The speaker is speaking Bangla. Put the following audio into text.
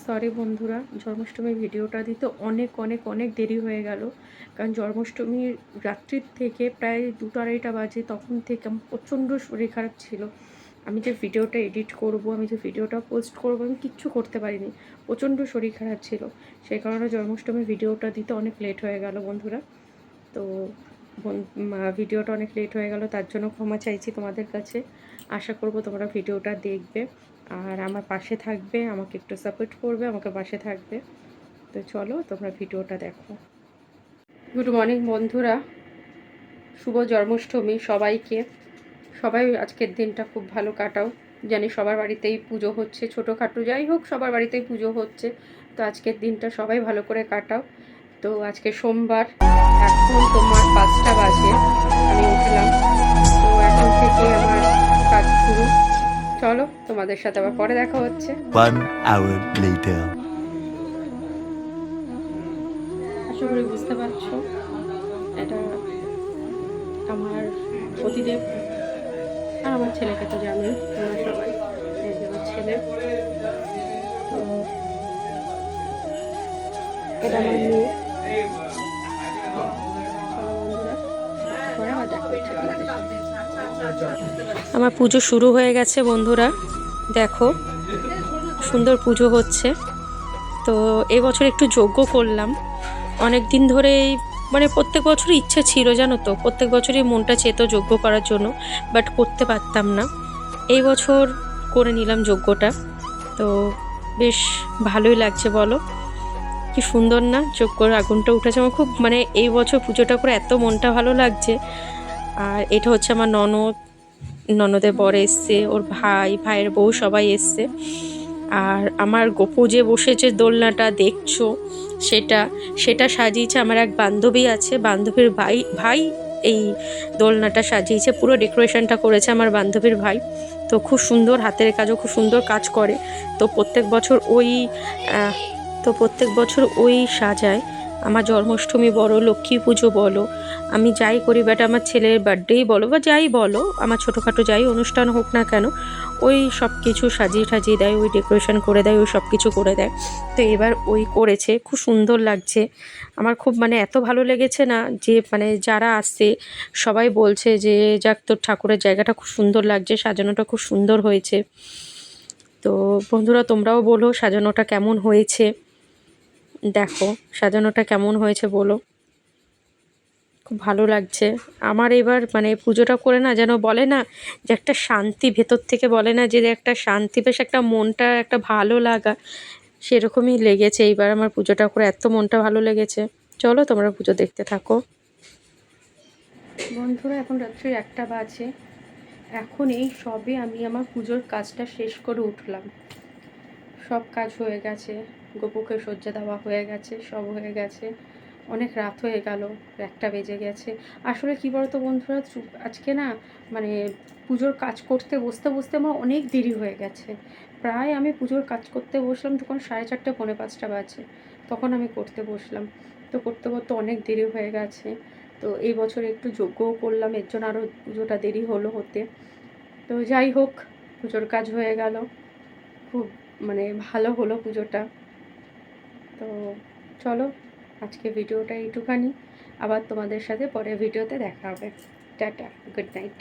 সরি বন্ধুরা, জন্মাষ্টমীর ভিডিওটা দিতে অনেক অনেক অনেক দেরি হয়ে গেল। কারণ জন্মাষ্টমীর রাত্রির থেকে প্রায় 2টা-2:30টা বাজে, তখন থেকে আমার প্রচণ্ড শরীর খারাপ ছিল। আমি যে ভিডিওটা এডিট করব, আমি যে ভিডিওটা পোস্ট করব, আমি কিচ্ছু করতে পারিনি। প্রচণ্ড শরীর খারাপ ছিল, সেই কারণে জন্মাষ্টমীর ভিডিওটা দিতে অনেক লেট হয়ে গেল বন্ধুরা। তো ভিডিওটা অনেক লেট হয়ে গেল, তার জন্য ক্ষমা চাইছি তোমাদের কাছে। আশা করব তোমরা ভিডিওটা দেখবে আর আমার পাশে থাকবে, আমাকে একটু সাপোর্ট করবে, আমাকে পাশে থাকবে। তো চলো তোমরা ভিডিওটা দেখো। গুড মর্নিং বন্ধুরা, শুভ জন্মাষ্টমী সবাইকে। সবাই আজকের দিনটা খুব ভালো কাটাও। জানি সবার বাড়িতেই পুজো হচ্ছে, ছোটোখাটো যাই হোক সবার বাড়িতেই পুজো হচ্ছে। তো আজকের দিনটা সবাই ভালো করে কাটাও। তো আজকে সোমবার, এখন তোমার 5টা বাজে, আমি উঠলাম। তো এখন থেকে আমার কাজ শুরু। চলো তোমাদের সাথে আবার পরে দেখা হচ্ছে। 1 hour later. আশা করি বুঝতে পারছো, এটা আমার পতিদেব। আর আমার ছেলেকে তো জানোই তোমরা সবাই, এই যে আমার ছেলে। তো এটা আমার মেয়ে। পরে আবার দেখা হচ্ছে তোমাদের সাথে। আমার পুজো শুরু হয়ে গেছে বন্ধুরা, দেখো সুন্দর পুজো হচ্ছে। তো এবছর একটু যজ্ঞ করলাম। অনেক দিন ধরেই মানে প্রত্যেক বছরই ইচ্ছে ছিল জানো তো, প্রত্যেক বছরই মনটা চেত যজ্ঞ করার জন্য, বাট করতে পারতাম না। এই বছর করে নিলাম যজ্ঞটা। তো বেশ ভালোই লাগছে বলো, কি সুন্দর না যজ্ঞর আগুনটা উঠেছে। আমার খুব মানে এই বছর পুজোটা করে এত মনটা ভালো লাগছে। আর এটা হচ্ছে আমার ননদ, ননদের বর এসছে, ওর ভাই, ভাইয়ের বউ সবাই এসছে। আর আমার গোপু যে বসেছে দোলনাটা দেখছো, সেটা সেটা সাজিয়েছে আমার এক বান্ধবী আছে, বান্ধবীর ভাই ভাই এই দোলনাটা সাজিয়েছে, পুরো ডেকোরেশনটা করেছে আমার বান্ধবীর ভাই। তো খুব সুন্দর, হাতের কাজও খুব সুন্দর কাজ করে। তো প্রত্যেক বছর ওই সাজায়। আমার জন্মাষ্টমী বলো, লক্ষ্মী পুজো বলো, আমি যাই করি, বাট আমার ছেলের বার্থডেই বলো বা যাই বলো, আমার ছোটোখাটো যাই অনুষ্ঠান হোক না কেন, ওই সব কিছু সাজিয়ে টাজিয়ে দেয়, ওই ডেকোরেশন করে দেয়, ওই সব কিছু করে দেয়। তো এবার ওই করেছে, খুব সুন্দর লাগছে। আমার খুব মানে এত ভালো লেগেছে না, যে মানে যারা আসছে সবাই বলছে যে যাক তোর ঠাকুরের জায়গাটা খুব সুন্দর লাগছে, সাজানোটা খুব সুন্দর হয়েছে। তো বন্ধুরা তোমরাও বলো সাজানোটা কেমন হয়েছে, দেখো সাজানোটা কেমন হয়েছে বলো। খুব ভালো লাগছে আমার এবার, মানে পুজোটা করে না যেন বলে না যে একটা শান্তি ভেতর থেকে, বলে না যে একটা শান্তি, বেশ একটা মনটা একটা ভালো লাগা, সেরকমই লেগেছে এইবার আমার পুজোটা করে, এত মনটা ভালো লেগেছে। চলো তোমরা পুজো দেখতে থাকো বন্ধুরা। এখন রাত্রি 1টা বাজে, এখন এই সবে আমি আমার পুজোর কাজটা শেষ করে উঠলাম। সব কাজ হয়ে গেছে, গোপুকে সজ্জা দেওয়া হয়ে গেছে, সব হয়ে গেছে। অনেক রাত হয়ে গেল, 1টা বেজে গেছে। আসলে কী বলতো বন্ধুরা, আজকে না মানে পুজোর কাজ করতে বসতে বসতে আমার অনেক দেরি হয়ে গেছে। প্রায় আমি পুজোর কাজ করতে বসলাম তখন 4:30 পৌনে 5টা বাজে, তখন আমি করতে বসলাম। তো করতে করতে অনেক দেরি হয়ে গেছে। তো এই বছর একটু যজ্ঞও করলাম, এর জন্য আরও পুজোটা দেরি হলো হতে। তো যাই হোক, পুজোর কাজ হয়ে গেল, খুব মানে ভালো হলো পুজোটা। তো চলো আজকে ভিডিওটা এইটুখানি, আবার তোমাদের সাথে পরের ভিডিওতে দেখা হবে। Tata, good night.